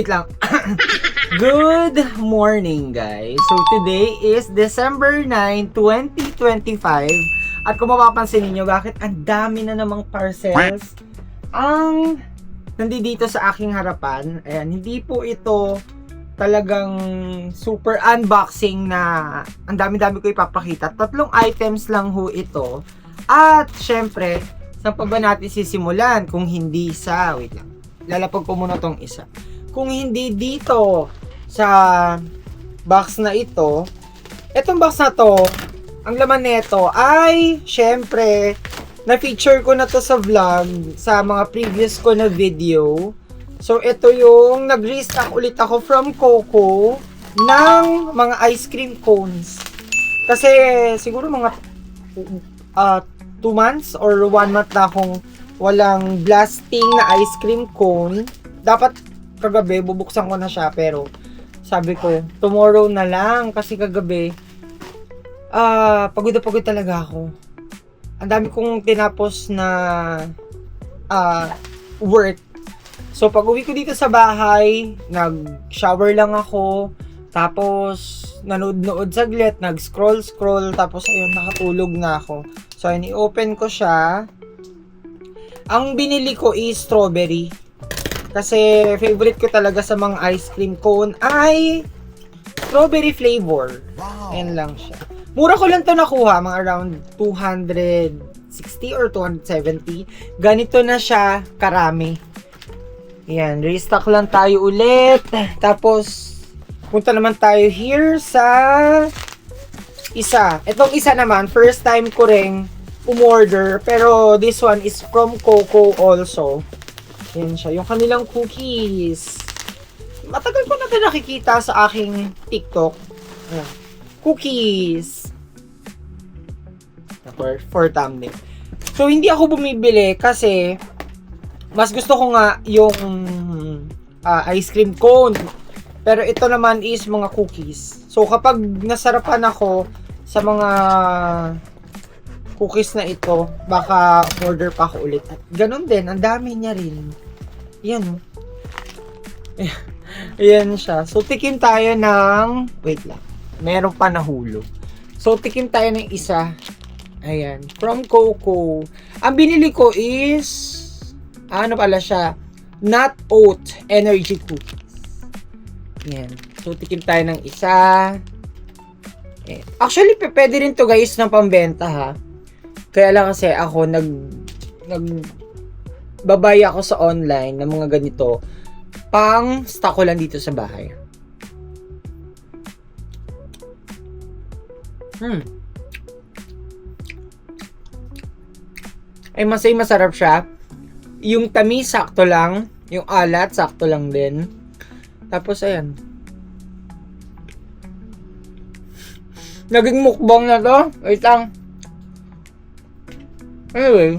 Wait lang. Good morning, guys. So, today is December 9, 2025. At kung mapapansin niyo bakit ang dami na namang parcels ang nandito sa aking harapan. Ayan, hindi po ito talagang super unboxing na ang dami-dami ko ipapakita. 3 items lang ho ito. At, syempre, saan pa ba natin sisimulan kung hindi sa... Wait lang. Lalapag ko muna tong isa. Kung hindi dito sa box na ito, etong box na to, ang laman nito ay, syempre, na-feature ko na to sa vlog, sa mga previous ko na video. So, ito yung nag-restock ulit ako from Coco ng mga ice cream cones. Kasi, siguro mga 2 months or 1 month na akong walang blasting na ice cream cone. Dapat kagabi, bubuksan ko na siya, pero sabi ko, tomorrow na lang, kasi kagabi, pagod na pagod talaga ako. Ang dami kong tinapos na work. So, pag uwi ko dito sa bahay, nag-shower lang ako, tapos, nanood-nood saglit, nag-scroll-scroll, tapos, ayun, nakatulog na ako. So, ayun, i-open ko siya. Ang binili ko is strawberry. Kasi favorite ko talaga sa mga ice cream cone ay strawberry flavor. Wow. Ayan lang siya. Mura ko lang to nakuha, mga around 260 or 270. Ganito na siya karami. Ayan, restock lang tayo ulit. Tapos, punta naman tayo here sa isa. Itong isa naman, first time ko ring umorder. Pero this one is from Coco also. Yan siya, yung kanilang cookies. Matagal ko na ito nakikita sa aking TikTok. Ayan. Cookies. For thumbnail. So, hindi ako bumibili kasi mas gusto ko nga yung ice cream cone. Pero ito naman is mga cookies. So, kapag nasarapan ako sa mga cookies na ito, baka order pa ako ulit. At ganun din, ang dami niya rin. Yan, oh. Ayan siya. So, tikim tayo ng... Wait lang. Meron pa nahulog. So, tikim tayo ng isa. Ayan. From Coco. Ang binili ko is... Ano pala siya? Nut Oat Energy Cookies. Ayan. So, tikim tayo ng isa. Ayan. Actually, pwede rin to guys ng pambenta ha. Kaya lang kasi ako nagbabay ako sa online ng mga ganito. Pang stock ko lang dito sa bahay. Ay masarap siya. Yung tamis sakto lang, yung alat sakto lang din. Tapos ayan. Naging mukbang na to. Wait lang. Anyway,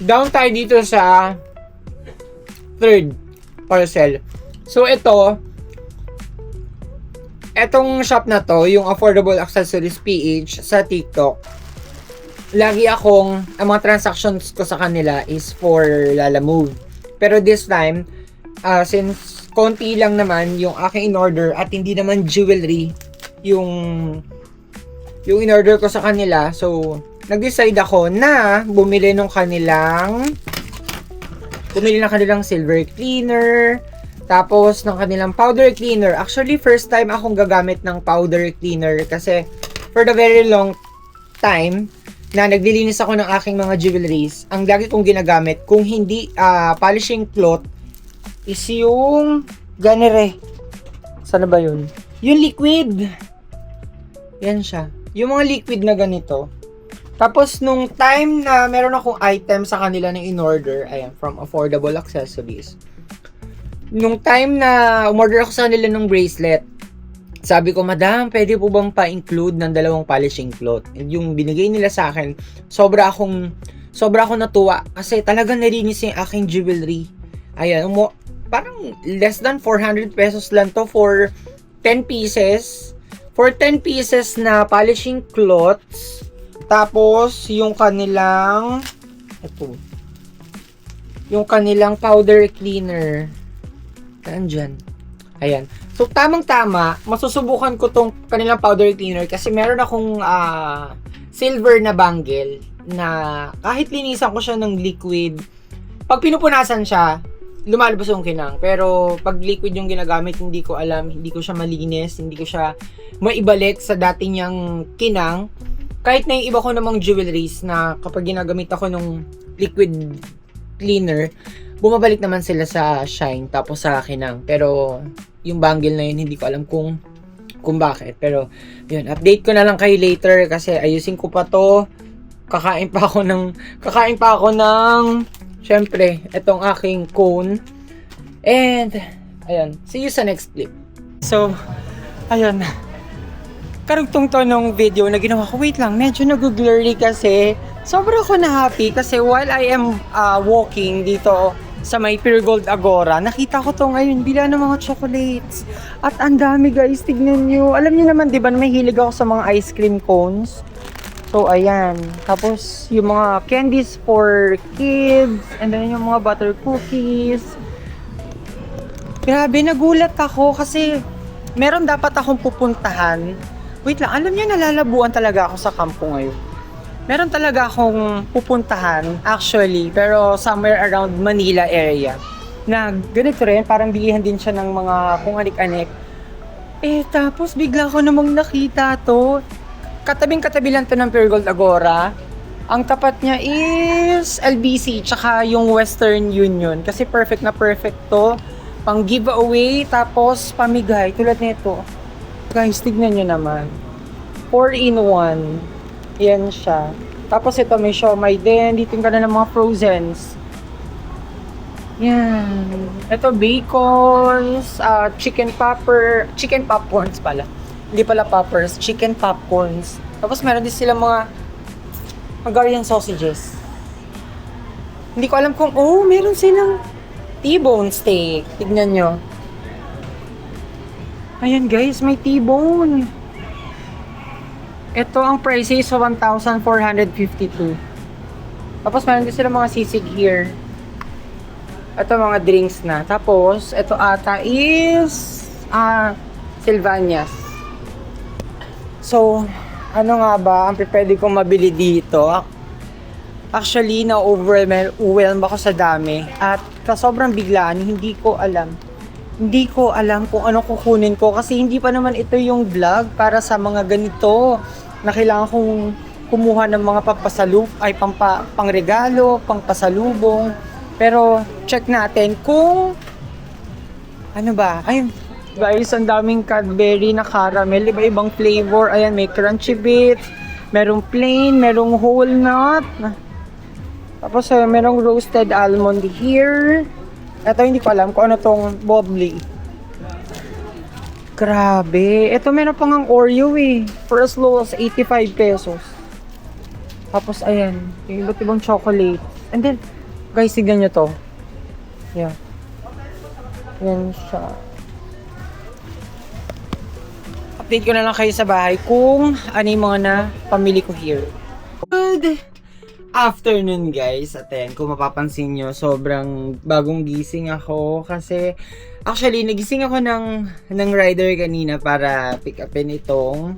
down tayo dito sa third parcel. So, etong shop na to, yung Affordable Accessories PH sa TikTok, lagi ang mga transactions ko sa kanila is for Lalamove. Pero this time, since konti lang naman yung aking in-order at hindi naman jewelry yung in-order ko sa kanila, so nag-decide ako na bumili ng kanilang silver cleaner, tapos ng kanilang powder cleaner. Actually, first time akong gagamit ng powder cleaner kasi for the very long time na naglilinis ako ng aking mga jewelries, ang lagi kong ginagamit kung hindi polishing cloth is yung ganere. Sana ba yun? Yung liquid. Yan siya. Yung mga liquid na ganito. Tapos, nung time na meron akong item sa kanila na in-order, ayan, from Affordable Accessories. Nung time na umorder ako sa kanila ng bracelet, sabi ko, Madam, pwede po bang pa-include ng 2 polishing cloth? And yung binigay nila sa akin, sobra akong natuwa kasi talagang narinis yung aking jewelry. Ayan, parang less than 400 pesos lang to for 10 pieces. For 10 pieces na polishing cloths. Tapos, yung kanilang, ito, yung kanilang powder cleaner. Nandyan. Ayan. So, tamang-tama, masusubukan ko tong kanilang powder cleaner kasi meron akong silver na bangle na kahit linisan ko siya ng liquid, pag pinupunasan siya, lumalabas yung kinang. Pero pag liquid yung ginagamit, hindi ko alam, hindi ko siya malinis, hindi ko siya maibalik sa dati niyang kinang. Kahit na yung iba ko namang jewelries na kapag ginagamit ako nung liquid cleaner, bumabalik naman sila sa shine tapos sa kinang. Pero yung bangle na yun, hindi ko alam kung bakit. Pero yun, update ko na lang kayo later kasi ayusin ko pa to. Kakain pa ako ng syempre, itong aking cone. And ayun, see you sa next clip. So, ayun. Karugtong to nung video na ginawa ko. Wait lang, medyo nag-blurry kasi sobrang ako na happy kasi while I am walking dito sa may Pure Gold Agora, nakita ko to ngayon, bila ng mga chocolates. At ang dami guys, tignan nyo. Alam nyo naman, di ba, may hilig ako sa mga ice cream cones. So, ayan. Tapos, yung mga candies for kids. And then, yung mga butter cookies. Grabe, nagulat ako kasi meron dapat akong pupuntahan. Wait lang, alam niyo, nalalabuan talaga ako sa kampo ngayon. Meron talaga akong pupuntahan, actually, pero somewhere around Manila area. Na ganito rin, parang bilihan din siya ng mga kung anik-anik. Tapos bigla ko namang nakita to. Katabing-katabi lang to ng Pure Gold Agora. Ang tapat niya is LBC, tsaka yung Western Union. Kasi perfect na perfect to. Pang giveaway, tapos pamigay, tulad nito. Guys, tignan nyo naman. 4-in-1. Yan siya. Tapos ito, may siomai din. Dito ka na ng mga frozens. Yan. Ito, bacons, chicken popcorns pala. Hindi pala poppers, chicken popcorns. Tapos meron din sila mga Hungarian sausages. Hindi ko alam kung, meron silang T-bone steak. Tignan nyo. Ayan guys, may T-bone. Ito ang price is 1,452. Tapos meron din sila mga sisig here. Ito mga drinks na. Tapos, ito ata is Sylvanias. So, ano nga ba ang pwede kong mabili dito? Actually, na-overwhelm ako sa dami. At sobrang biglaan, hindi ko alam kung ano kukunin ko kasi hindi pa naman ito yung vlog para sa mga ganito na kailangan kong kumuha ng mga pangregalo, pangpasalubong. Pero check natin kung ano ba. Ayun, guys, ang daming Cadbury na caramel, iba-ibang flavor. Ayan, may crunchy bits, merong plain, merong whole nut. Tapos merong roasted almond here. Ito, hindi ko alam kung ano tong bubbly. Grabe. Ito, meron pang ang Oreo eh. For as low as 85 pesos. Tapos, ayan. Yung iba't ibang chocolate. And then, guys, tignan nyo to. Yeah. Yan siya. Update ko na lang kayo sa bahay kung ano yung mga na pamili ko here. Good afternoon guys. At ayan, kung mapapansin nyo, sobrang bagong gising ako kasi actually nagising ako ng rider kanina para pick upin itong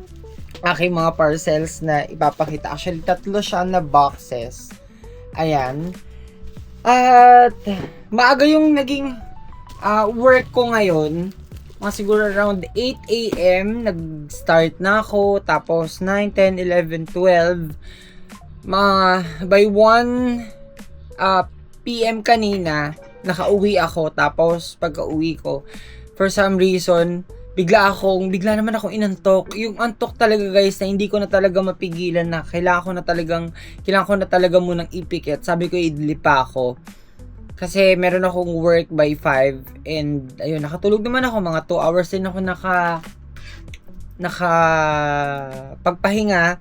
aking mga parcels na ipapakita. Actually, 3 siya na boxes. Ayan. At maaga yung naging work ko ngayon. Mga siguro around 8 a.m. nag-start na ako. Tapos 9, 10, 11, 12. By 1 p.m. kanina, nakauwi ako. Tapos pagka-uwi ko, for some reason, bigla naman akong inantok. Yung antok talaga guys na hindi ko na talaga mapigilan na kailangan ko na talaga munang ipikit. Sabi ko idlip pa ako. Kasi meron akong work by 5 and ayun, nakatulog naman ako. Mga 2 hours din ako pagpahinga.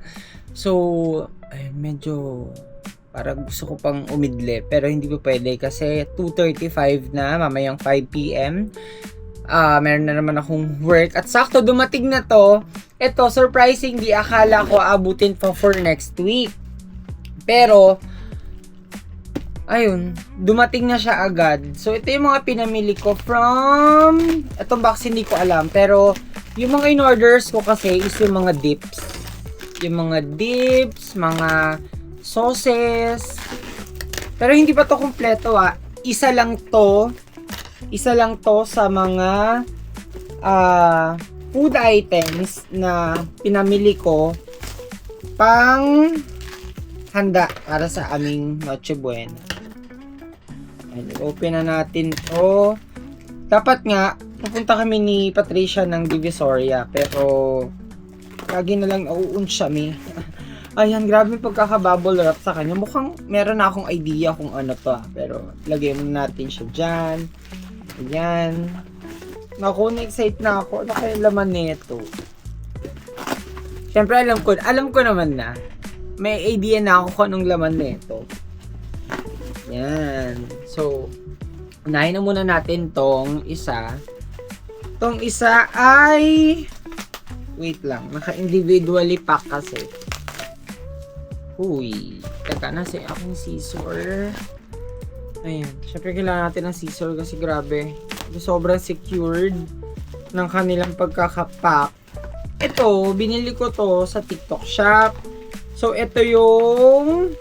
So, ayun, medyo parang gusto ko pang umidlip pero hindi pa pwede kasi 2:35 na, mamayang 5 p.m. Meron na naman akong work at sakto dumating na to. Ito, surprisingly, akala ko abutin pa for next week. Pero ayun, dumating na siya agad. So, ito yung mga pinamili ko from, itong box hindi ko alam, pero yung mga in-orders ko kasi is yung mga dips. Yung mga dips, mga sauces. Pero hindi pa to kumpleto Isa lang to sa mga food items na pinamili ko pang handa para sa aming Noche Buena. Open na natin to. Dapat nga, pupunta kami ni Patricia ng Divisoria, pero lagi na lang nauunsya mi. Ayan, grabe yung pagkaka-bubble wrap sa kanya. Mukhang meron na akong idea kung ano to. Pero lagay muna natin siya dyan. Ayan. Naku, na-excite na ako. Ano kaya laman nito? Siyempre, alam ko naman na. May idea na ako kung anong laman nito. Yan. So, unahin na muna natin tong isa. Tong isa ay... Wait lang. Naka-individually pack kasi. Uy. Teka, nasa aking scissor. Ayan. Siyempre, kailangan natin ng scissor kasi grabe. Sobrang secured ng kanilang pagkakapack. Ito, binili ko to sa TikTok shop. So, ito yung...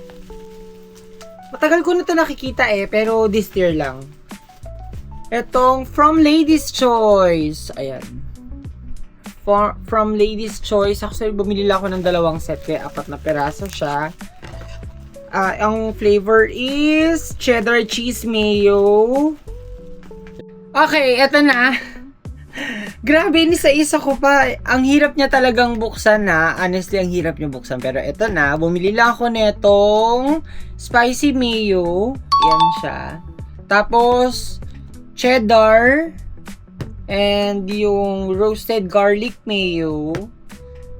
Matagal ko na ito nakikita pero this year lang. Itong From Ladies Choice. Ayan. From Ladies Choice. Actually, bumili lang ako ng 2 set kaya 4 na peraso siya. Ang flavor is cheddar cheese mayo. Okay, eto na. Grabe, isa-isa ko pa. Ang hirap niya talagang buksan Honestly, ang hirap niya buksan. Pero eto na, bumili lang ako netong spicy mayo. Yan siya. Tapos, cheddar. And yung roasted garlic mayo.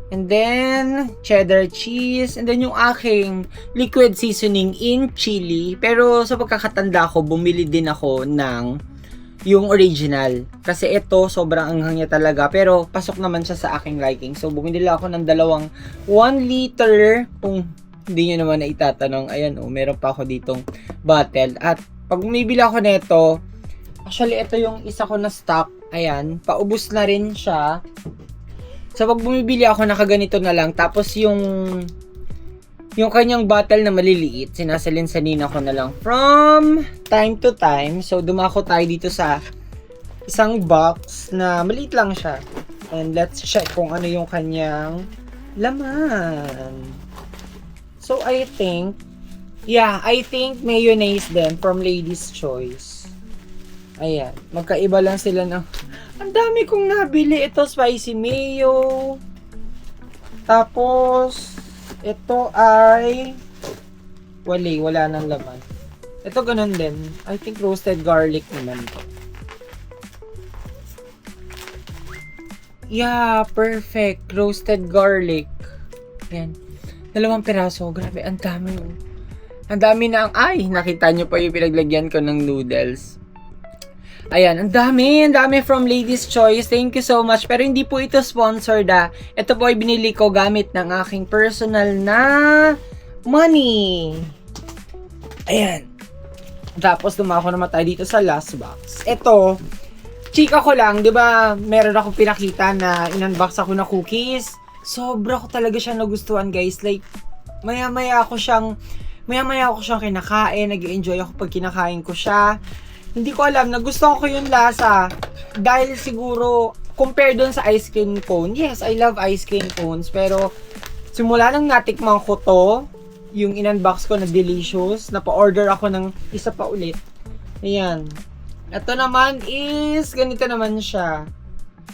And then, cheddar cheese. And then yung aking liquid seasoning in chili. Pero sa pagkakatanda ko, bumili din ako ng yung original. Kasi ito, sobrang anghang niya talaga. Pero, pasok naman siya sa aking liking. So, bumili ako ng 1 liter. Kung hindi nyo naman na itatanong, ayan meron pa ako ditong bottle. At, pag bumibili ako nito, actually, ito yung isa ko na stock. Ayan, paubos na rin siya. So, pag bumibili ako, nakaganito na lang. Tapos, yung kanyang bottle na maliliit, sinasalinsanin ko na lang from time to time. So, dumako tayo dito sa isang box na maliit lang siya. And let's check kung ano yung kanyang laman. So, I think mayonnaise din from Ladies Choice. Ayan, magkaiba lang sila ng... Ang dami kong nabili. Ito, spicy mayo. Tapos... Ito ay wala nang laman. Ito ganun din. I think roasted garlic naman to. Yeah, perfect. Roasted garlic. Yan. 2 piraso. Grabe, ang dami. Ang dami na nakita nyo pa yung pinaglagyan ko ng noodles. Ayan, ang dami from Ladies Choice. Thank you so much. Pero hindi po ito sponsored Ito po ay binili ko gamit ng aking personal na money. Ayan. Tapos dumako naman tayo dito sa last box. Ito, chika ko lang, di ba meron akong pinakita na in-unbox ako na cookies. Sobra ko talaga siya nagustuhan, guys. Like, maya-maya ako siyang kinakain. Nag-enjoy ako pag kinakain ko siya. Hindi ko alam, nagustuhan ko yung lasa. Dahil siguro, compare dun sa ice cream cone. Yes, I love ice cream cones. Pero, simula nang natikman ko to, yung in-unbox ko na delicious, napa-order ako ng isa pa ulit. Ayan. Ito naman is, ganito naman siya.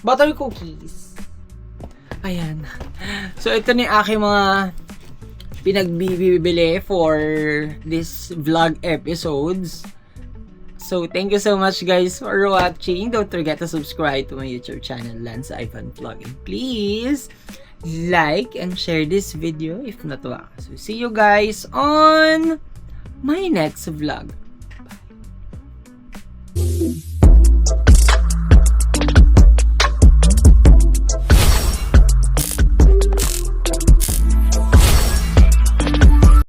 Butter cookies. Ayan. So, ito na yung aking mga pinagbibili for this vlog episodes. So, thank you so much guys for watching. Don't forget to subscribe to my YouTube channel, Lance Ivan Vlogging. Please like and share this video if natuwa ka. So, see you guys on my next vlog.